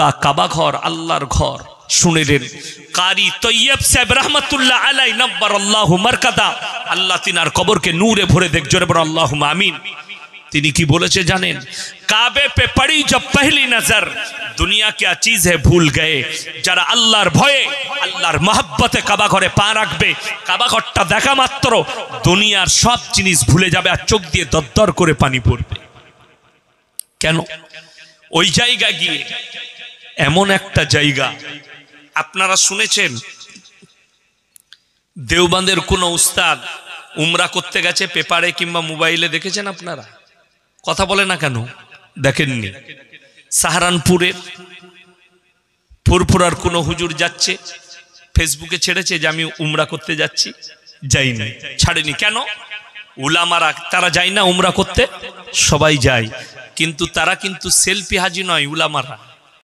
মক্কা কাবা ঘর আল্লাহর ঘর। শুনেলেন কারি তৈয়ব সাহেব রহমতুল্লাহ আলাই নব্বরাল্লাহু মারকাদা, আল্লাহ তিনার কবরকে নূরে ভরে দেখ, জোরে বলো আল্লাহুম্মা আমিন। তিনি কি বলেছে জানেন? কাবে পে পড়ি জব পহলি নজর, দুনিয়া क्या चीज है भूल गए। যারা আল্লাহর ভয়ে আল্লাহর মহব্বতে কাবা ঘরে পা রাখবে, কাবা ঘরটা দেখা মাত্র দুনিয়ার সব জিনিস ভুলে যাবে আর চোখ দিয়ে দরদর করে পানি পড়বে। কেন? ওই জায়গা গিয়ে এমন একটা জায়গা, আপনারা শুনেছেন দেওবন্দের কোন উস্তাদ উমরা করতে গেছে, পেপারে কিংবা মোবাইলে দেখেছেন আপনারা? কথা বলে না কেন? দেখেননি? সাহারানপুরের ফুরফুরার কোন হুজুর যাচ্ছে, ফেসবুকে ছেড়েছে যে আমি উমরা করতে যাচ্ছি, যাইনি, ছাড়েনি। কেন? উলামারা তারা যায় না উমরা করতে? সবাই যায়, কিন্তু তারা কিন্তু সেলফি হাজি নয় উলামারা।